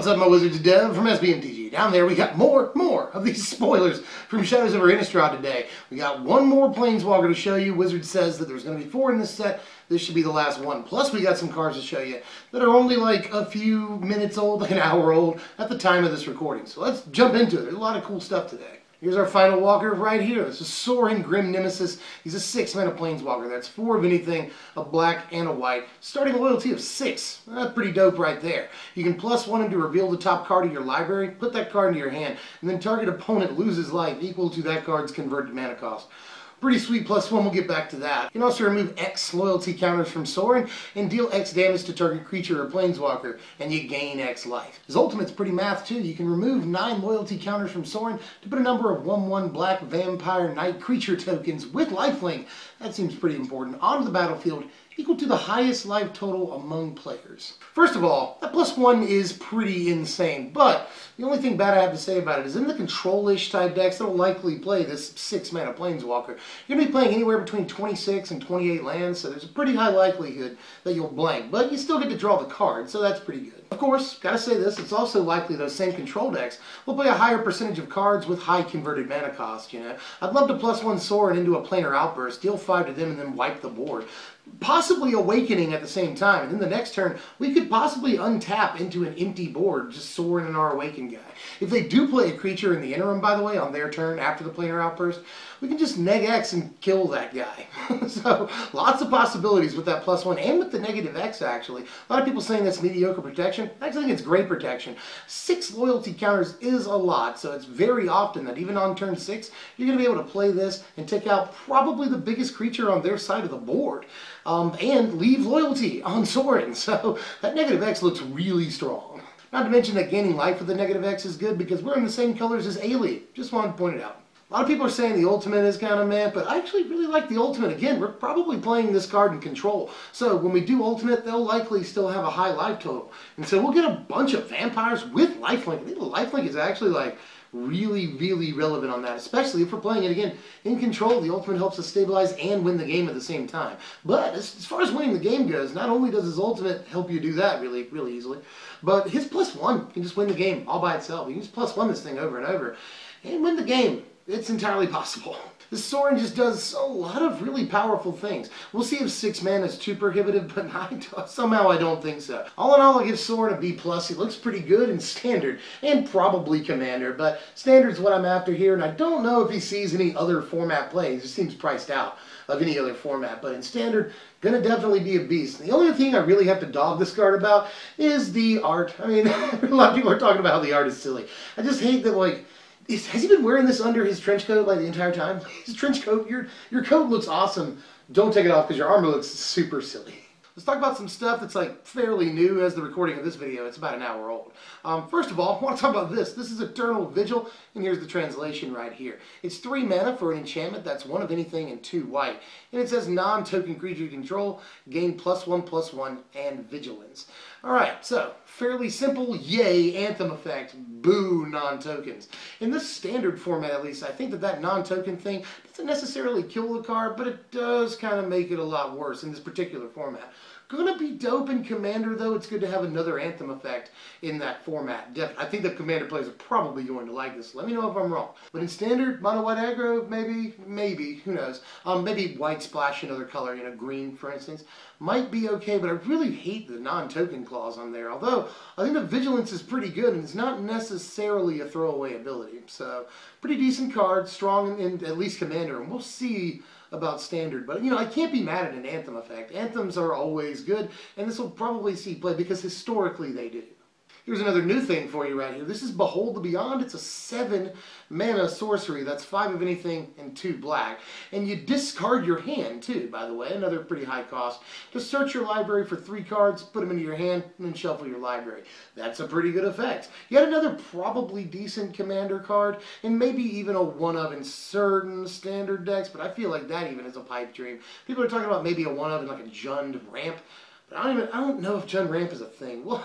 What's up, my wizards? Dev from SBMTG. Down there we got more of these spoilers from Shadows over Innistrad today. We got one more planeswalker to show you. Wizard says that there's going to be 4 in this set. This should be the last one. Plus we got some cards to show you that are only like a few minutes old, like an hour old at the time of this recording. So let's jump into it. There's a lot of cool stuff today. Here's our final walker right here. This is Sorin, Grim Nemesis. He's a 6-mana planeswalker. That's 4 of anything, a black and a white. Starting a loyalty of 6. That's pretty dope right there. You can +1 him to reveal the top card of your library, put that card into your hand, and then target opponent loses life equal to that card's converted mana cost. Pretty sweet +1, we'll get back to that. You can also remove X loyalty counters from Sorin and deal X damage to target creature or planeswalker, and you gain X life. His ultimate's pretty math too. You can remove 9 loyalty counters from Sorin to put a number of 1/1 black vampire knight creature tokens with lifelink, that seems pretty important, onto the battlefield, equal to the highest life total among players. First of all, that +1 is pretty insane, but the only thing bad I have to say about it is in the control-ish type decks that will likely play this 6-mana planeswalker, you're going to be playing anywhere between 26 and 28 lands, so there's a pretty high likelihood that you'll blank, but you still get to draw the card, so that's pretty good. Of course, gotta say this, it's also likely those same control decks will play a higher percentage of cards with high converted mana cost, you know. I'd love to +1 Sorin into a planar outburst, deal 5 to them, and then wipe the board. Possibly awakening at the same time, and then the next turn we could possibly untap into an empty board, just Sorin and our awaken guy. If they do play a creature in the interim, by the way, on their turn after the planar outburst, we can just neg X and kill that guy. So lots of possibilities with that +1 and with the negative X actually. A lot of people saying that's mediocre protection. I actually think it's great protection. 6 loyalty counters is a lot, so it's very often that even on turn 6 you're going to be able to play this and take out probably the biggest creature on their side of the board. And leave loyalty on Sorin, so that negative X looks really strong. Not to mention that gaining life with the negative X is good because we're in the same colors as Ailey. Just wanted to point it out. A lot of people are saying the ultimate is kind of meh, but I actually really like the ultimate. Again, we're probably playing this card in control, so when we do ultimate, they'll likely still have a high life total. And so we'll get a bunch of vampires with lifelink. I think the lifelink is actually like really relevant on that, especially if we're playing it again in control. The ultimate helps us stabilize and win the game at the same time. But as far as winning the game goes, not only does his ultimate help you do that really easily, but his +1 can just win the game all by itself. You can just +1 this thing over and over and win the game. It's entirely possible. This Sorin just does a lot of really powerful things. We'll see if 6 mana is too prohibitive, but somehow I don't think so. All in all, I'll give Sorin a B+. He looks pretty good in Standard, and probably Commander, but Standard's what I'm after here, and I don't know if he sees any other format play. He just seems priced out of any other format, but in Standard, gonna definitely be a beast. The only thing I really have to dog this card about is the art. I mean, a lot of people are talking about how the art is silly. I just hate that, like, has he been wearing this under his trench coat like the entire time? His trench coat, your coat looks awesome. Don't take it off because your armor looks super silly. Let's talk about some stuff that's like fairly new as the recording of this video. It's about an hour old. First of all, I want to talk about this. This is Eternal Vigil, and here's the translation right here. It's 3 mana for an enchantment that's 1 of anything and 2 white. And it says non-token creature control, gain +1/+1, and Vigilance. Alright, so fairly simple, yay, anthem effect, boo, non-tokens. In this Standard format at least, I think that non-token thing doesn't necessarily kill the card, but it does kind of make it a lot worse in this particular format. Gonna be dope in Commander though. It's good to have another anthem effect in that format. I think the Commander players are probably going to like this. Let me know if I'm wrong. But in Standard, mono white aggro, maybe, who knows. Maybe white splash another color, you know, green for instance. Might be okay, but I really hate the non-token clause on there. Although, I think the Vigilance is pretty good and it's not necessarily a throwaway ability. So, pretty decent card, strong in at least Commander, and we'll see about Standard. But, you know, I can't be mad at an anthem effect. Anthems are always good, and this will probably see play because historically they do. Here's another new thing for you right here. This is Behold the Beyond. It's a 7 mana sorcery. That's 5 of anything and 2 black. And you discard your hand too, by the way. Another pretty high cost. Just search your library for 3 cards, put them into your hand, and then shuffle your library. That's a pretty good effect. Yet another probably decent Commander card, and maybe even a 1-of in certain Standard decks, but I feel like that even is a pipe dream. People are talking about maybe a 1-of in like a Jund Ramp. I don't know if Jund Ramp is a thing. We'll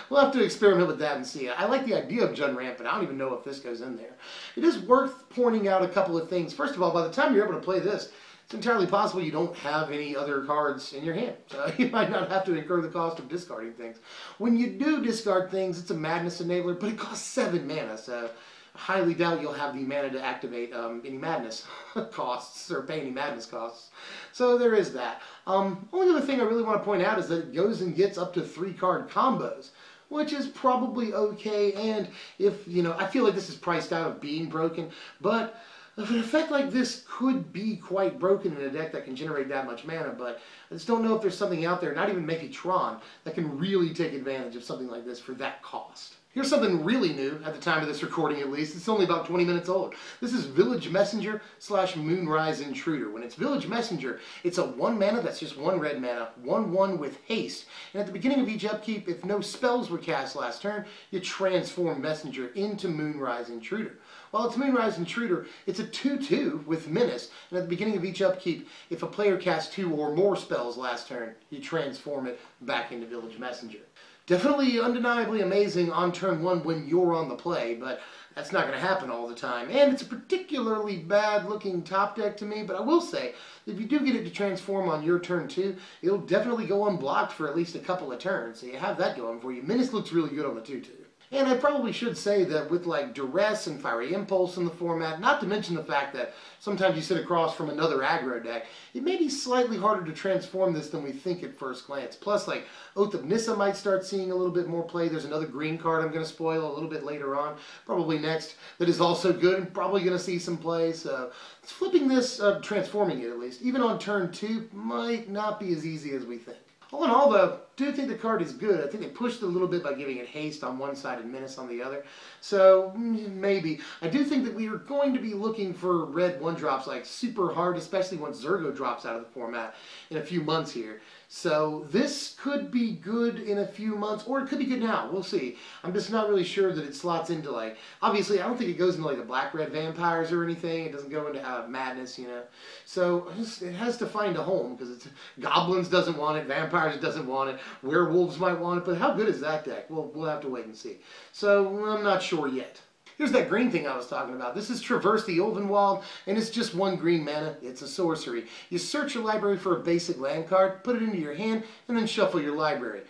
have to experiment with that and see. I like the idea of Jund Ramp, but I don't even know if this goes in there. It is worth pointing out a couple of things. First of all, by the time you're able to play this, it's entirely possible you don't have any other cards in your hand. So you might not have to incur the cost of discarding things. When you do discard things, it's a Madness Enabler, but it costs 7 mana, so I highly doubt you'll have the mana to activate any Madness costs, or pay any Madness costs. So there is that. Only other thing I really want to point out is that it goes and gets up to 3-card combos, which is probably okay, and if, you know, I feel like this is priced out of being broken, but an effect like this could be quite broken in a deck that can generate that much mana, but I just don't know if there's something out there, not even maybe Tron, that can really take advantage of something like this for that cost. Here's something really new, at the time of this recording at least. It's only about 20 minutes old. This is Village Messenger / Moonrise Intruder. When it's Village Messenger, it's a 1 mana that's just 1 red mana, 1/1 with haste. And at the beginning of each upkeep, if no spells were cast last turn, you transform Messenger into Moonrise Intruder. While it's Moonrise Intruder, it's a 2/2 with Menace. And at the beginning of each upkeep, if a player casts 2 or more spells last turn, you transform it back into Village Messenger. Definitely undeniably amazing on turn 1 when you're on the play, but that's not going to happen all the time. And it's a particularly bad looking top deck to me, but I will say, if you do get it to transform on your turn 2, it'll definitely go unblocked for at least a couple of turns, so you have that going for you. Menace looks really good on the 2/2. And I probably should say that with like Duress and Fiery Impulse in the format, not to mention the fact that sometimes you sit across from another aggro deck, it may be slightly harder to transform this than we think at first glance. Plus, like, Oath of Nissa might start seeing a little bit more play. There's another green card I'm going to spoil a little bit later on, probably next, that is also good and probably going to see some play. So flipping this, transforming it at least, even on turn 2, might not be as easy as we think. All in all, though, I do think the card is good. I think they pushed it a little bit by giving it haste on one side and Menace on the other. So, maybe. I do think that we are going to be looking for red 1-drops like super hard, especially once Zergo drops out of the format in a few months here. So, this could be good in a few months, or it could be good now. We'll see. I'm just not really sure that it slots into, like, obviously, I don't think it goes into, like, the black-red vampires or anything. It doesn't go into Madness, you know. So, it has to find a home, because it's Goblins doesn't want it, Vampires doesn't want it, Werewolves might want it, but how good is that deck? Well, we'll have to wait and see. So, I'm not sure yet. Here's that green thing I was talking about. This is Traverse the Ulvenwald, and it's just 1 green mana. It's a sorcery. You search your library for a basic land card, put it into your hand, and then shuffle your library.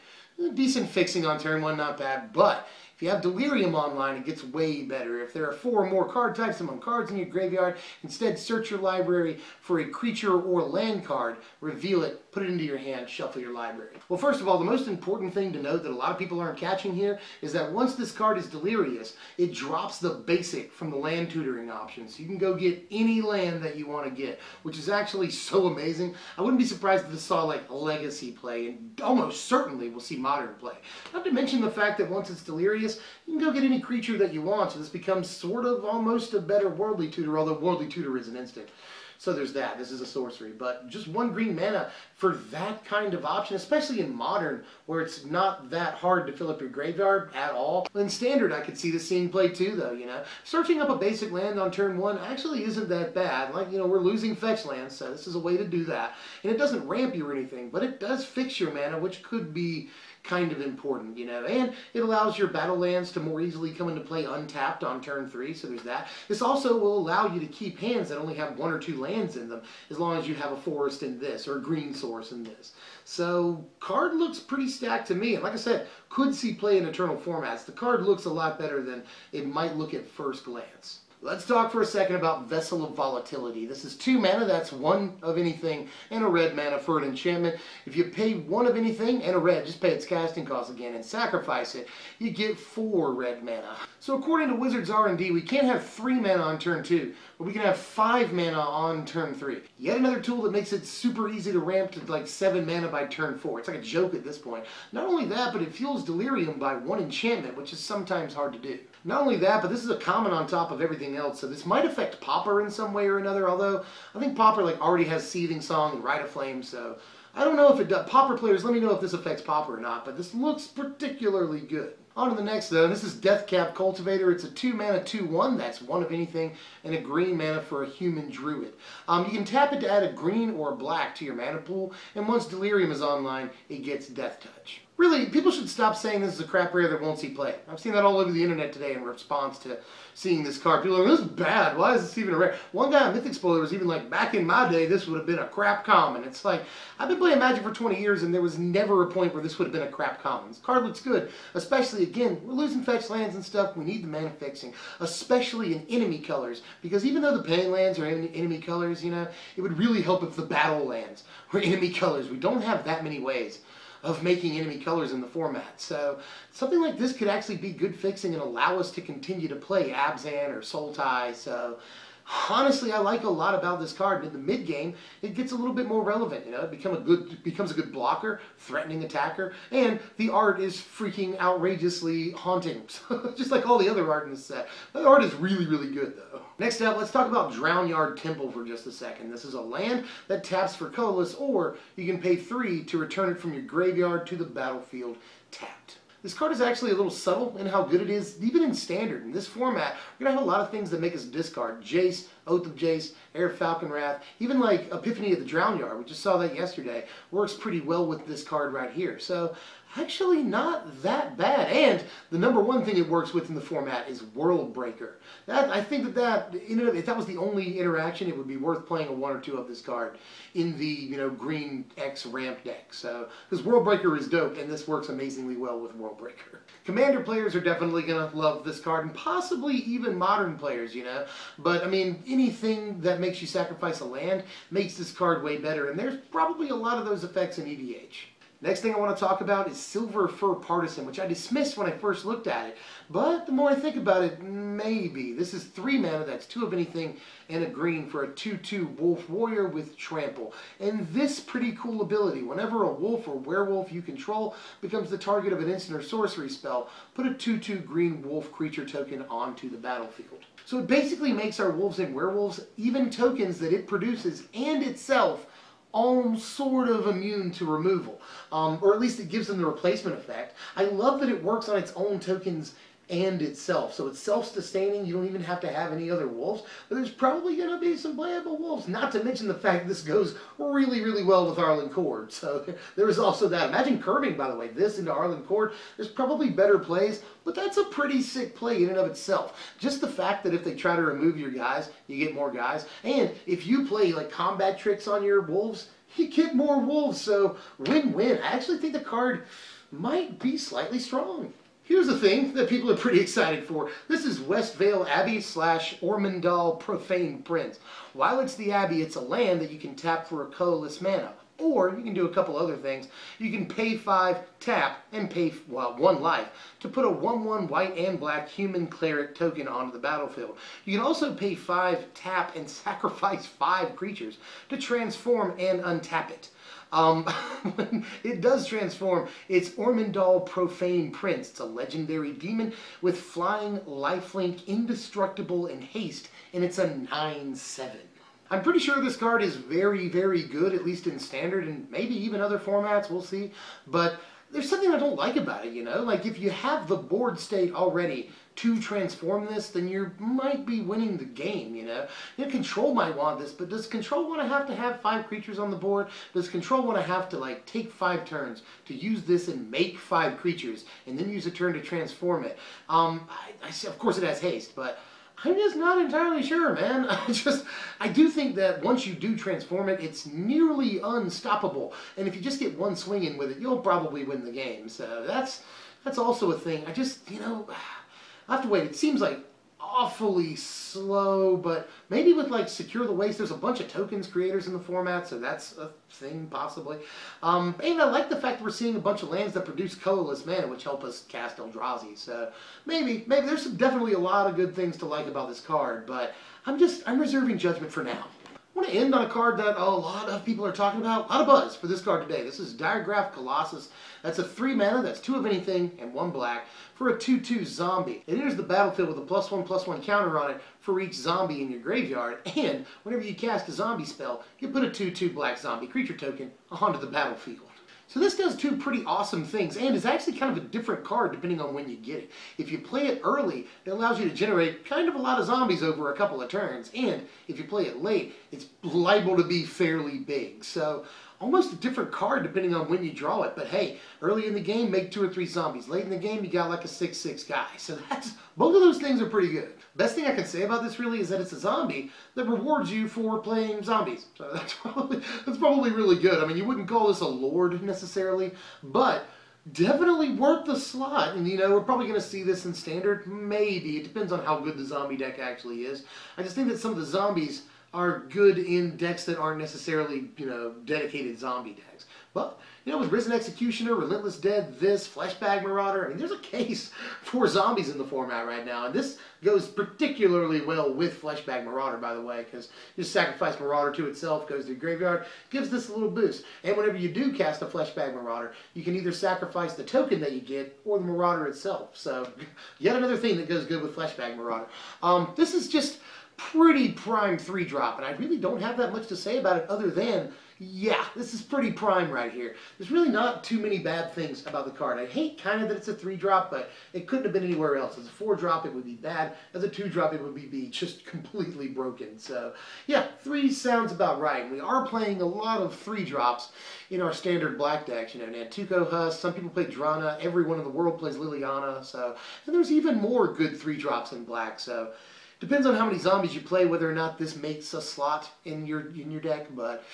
Decent fixing on turn 1, not bad, but if you have Delirium online, it gets way better. If there are 4 or more card types among cards in your graveyard, instead search your library for a creature or land card, reveal it, put it into your hand, shuffle your library. Well, first of all, the most important thing to note that a lot of people aren't catching here is that once this card is Delirious, it drops the basic from the land tutoring option. So you can go get any land that you want to get, which is actually so amazing. I wouldn't be surprised if this saw like Legacy play, and almost certainly we'll see Modern play. Not to mention the fact that once it's Delirious, you can go get any creature that you want, so this becomes sort of almost a better Worldly Tutor, although Worldly Tutor is an instant. So there's that. This is a sorcery. But just 1 green mana for that kind of option, especially in Modern, where it's not that hard to fill up your graveyard at all. In Standard, I could see this seeing play too, though, you know. Searching up a basic land on turn 1 actually isn't that bad. Like, you know, we're losing fetch lands, so this is a way to do that. And it doesn't ramp you or anything, but it does fix your mana, which could be kind of important, you know, and it allows your battle lands to more easily come into play untapped on turn 3, so there's that. This also will allow you to keep hands that only have 1 or 2 lands in them, as long as you have a forest in this, or a green source in this. So, card looks pretty stacked to me, and like I said, could see play in Eternal formats. The card looks a lot better than it might look at first glance. Let's talk for a second about Vessel of Volatility. This is 2 mana, that's 1 of anything, and a red mana for an enchantment. If you pay 1 of anything and a red, just pay its casting cost again and sacrifice it, you get 4 red mana. So according to Wizards R&D, we can't have 3 mana on turn 2, but we can have 5 mana on turn 3. Yet another tool that makes it super easy to ramp to like 7 mana by turn 4. It's like a joke at this point. Not only that, but it fuels Delirium by 1 enchantment, which is sometimes hard to do. Not only that, but this is a common on top of everything else, so this might affect Pauper in some way or another, although I think Pauper like already has Seething Song and Rite of Flame, so I don't know if it does. Pauper players, let me know if this affects Pauper or not, but this looks particularly good. On to the next though, this is Deathcap Cultivator. It's a 2 mana 2/1, that's 1 of anything, and a green mana for a human druid. You can tap it to add a green or a black to your mana pool, and once Delirium is online, it gets Death Touch. really, people should stop saying this is a crap rare that won't see play. I've seen that all over the internet today in response to seeing this card. People are like, this is bad. Why is this even a rare? One guy on Mythic Spoiler was even like, back in my day, this would have been a crap common. It's like, I've been playing Magic for 20 years, and there was never a point where this would have been a crap common. This card looks good, especially, again, we're losing fetch lands and stuff. We need the mana fixing, especially in enemy colors, because even though the pain lands are in enemy colors, you know, it would really help if the battle lands were enemy colors. We don't have that many ways of making enemy colors in the format. So something like this could actually be good fixing and allow us to continue to play Abzan or Sultai. So honestly, I like a lot about this card. In the mid game, it gets a little bit more relevant. You know, it becomes a good blocker, threatening attacker, and the art is freaking outrageously haunting. Just like all the other art in this set. The art is really, really good, though. Next up, let's talk about Drownyard Temple for just a second. This is a land that taps for colorless, or you can pay 3 to return it from your graveyard to the battlefield tapped. This card is actually a little subtle in how good it is, even in Standard. In this format, we're going to have a lot of things that make us discard. Jace, Oath of Jace, Air Falcon Wrath, even like Epiphany of the Drownyard, we just saw that yesterday, works pretty well with this card right here. So, actually not that bad. And the number one thing it works with in the format is World Breaker. I think that if that was the only interaction, it would be worth playing a 1 or 2 of this card in the green X ramp deck. So, because World Breaker is dope, and this works amazingly well with World Breaker. Commander players are definitely going to love this card, and possibly even modern players, you know. But, I mean, anything that makes you sacrifice a land makes this card way better, and there's probably a lot of those effects in EDH. Next thing I want to talk about is Silverfur Partisan, which I dismissed when I first looked at it. But the more I think about it, maybe. This is 3 mana, that's 2 of anything, and a green for a 2/2 Wolf Warrior with Trample. And this pretty cool ability, whenever a wolf or werewolf you control becomes the target of an instant or sorcery spell, put a 2/2 green wolf creature token onto the battlefield. So it basically makes our wolves and werewolves even tokens that it produces and itself all sort of immune to removal, or at least it gives them the replacement effect. I love that it works on its own tokens and itself, so it's self-sustaining. You don't even have to have any other wolves, but there's probably going to be some playable wolves, not to mention the fact this goes really, really well with Arlen Cord, so there is also that. Imagine curving, by the way, this into Arlen Cord. There's probably better plays, but that's a pretty sick play in and of itself. Just the fact that if they try to remove your guys, you get more guys, and if you play like combat tricks on your wolves, you get more wolves, so win-win. I actually think the card might be slightly strong. Here's the thing that people are pretty excited for. This is Westvale Abbey / Ormendahl Profane Prince. While it's the Abbey, it's a land that you can tap for a colorless mana. Or you can do a couple other things. You can pay 5, tap, and pay 1 life to put a 1/1 white and black human cleric token onto the battlefield. You can also pay 5, tap, and sacrifice 5 creatures to transform and untap it. When it does transform, it's Ormendahl Profane Prince. It's a legendary demon with flying, lifelink, indestructible, and haste, and it's a 9/7. I'm pretty sure this card is very, very good, at least in Standard, and maybe even other formats, we'll see. But there's something I don't like about it, you know? Like, if you have the board state already to transform this, then you might be winning the game, you know? Control might want this, but does Control want to have 5 creatures on the board? Does Control want to have to, like, take 5 turns to use this and make 5 creatures, and then use a turn to transform it? Of course it has haste, but I'm just not entirely sure, man. I do think that once you do transform it, it's nearly unstoppable. And if you just get one swing in with it, you'll probably win the game. So that's also a thing. I'll have to wait. It seems like awfully slow, but maybe with like Secure the Waste, there's a bunch of tokens creators in the format, so that's a thing possibly. And I like the fact that we're seeing a bunch of lands that produce colorless mana, which help us cast Eldrazi. So maybe there's definitely a lot of good things to like about this card, but I'm reserving judgment for now. I want to end on a card that a lot of people are talking about. A lot of buzz for this card today. This is Diregraf Colossus. That's a 3 mana, that's 2 of anything, and 1 black, for a 2/2 zombie. It enters the battlefield with a +1/+1 counter on it for each zombie in your graveyard, and whenever you cast a zombie spell, you put a 2/2 black zombie creature token onto the battlefield. So this does 2 pretty awesome things, and is actually kind of a different card depending on when you get it. If you play it early, it allows you to generate kind of a lot of zombies over a couple of turns, and if you play it late, it's liable to be fairly big. So almost a different card depending on when you draw it. But hey, early in the game, make 2 or 3 zombies. Late in the game, you got like a 6/6 guy. So both of those things are pretty good. Best thing I can say about this really is that it's a zombie that rewards you for playing zombies. So that's probably really good. I mean, you wouldn't call this a lord necessarily, but definitely worth the slot. And, you know, we're probably going to see this in standard. Maybe. It depends on how good the zombie deck actually is. I just think that some of the zombies are good in decks that aren't necessarily, you know, dedicated zombie decks. But, you know, with Risen Executioner, Relentless Dead, this, Fleshbag Marauder, I mean, there's a case for zombies in the format right now. And this goes particularly well with Fleshbag Marauder, by the way, because you just sacrifice Marauder to itself, goes to the graveyard, gives this a little boost. And whenever you do cast a Fleshbag Marauder, you can either sacrifice the token that you get or the Marauder itself. So, yet another thing that goes good with Fleshbag Marauder. This is just pretty prime 3-drop, and I really don't have that much to say about it other than, yeah, this is pretty prime right here. There's really not too many bad things about the card. I hate kind of that it's a 3-drop, but it couldn't have been anywhere else. As a 4-drop, it would be bad. As a 2-drop, it would be just completely broken. So, yeah, 3 sounds about right. And we are playing a lot of 3-drops in our standard black decks. You know, Nantuko Husk, some people play Drana, everyone in the world plays Liliana, so, and there's even more good 3-drops in black, so depends on how many zombies you play, whether or not this makes a slot in your deck, but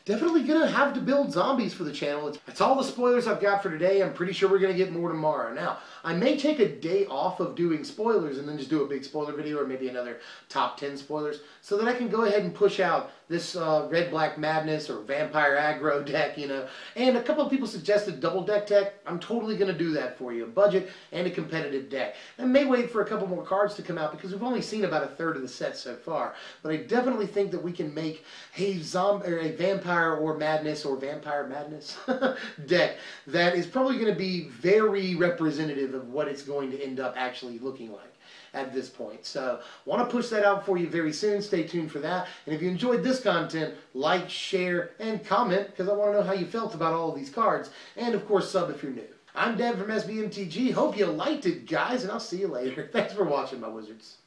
definitely gonna have to build zombies for the channel. That's all the spoilers I've got for today. I'm pretty sure we're gonna get more tomorrow. Now, I may take a day off of doing spoilers and then just do a big spoiler video, or maybe another top 10 spoilers, so that I can go ahead and push out this red-black madness or vampire aggro deck, you know. And a couple of people suggested double deck tech. I'm totally gonna do that for you, a budget and a competitive deck. I may wait for a couple more cards to come out because we've only seen about a third of the set so far. But I definitely think that we can make a zombie or a vampire or madness or vampire madness deck that is probably going to be very representative of what it's going to end up actually looking like at this point. So, want to push that out for you very soon. Stay tuned for that. And if you enjoyed this content, like, share, and comment, because I want to know how you felt about all of these cards. And, of course, sub if you're new. I'm Deb from SBMTG. Hope you liked it, guys, and I'll see you later. Thanks for watching, my wizards.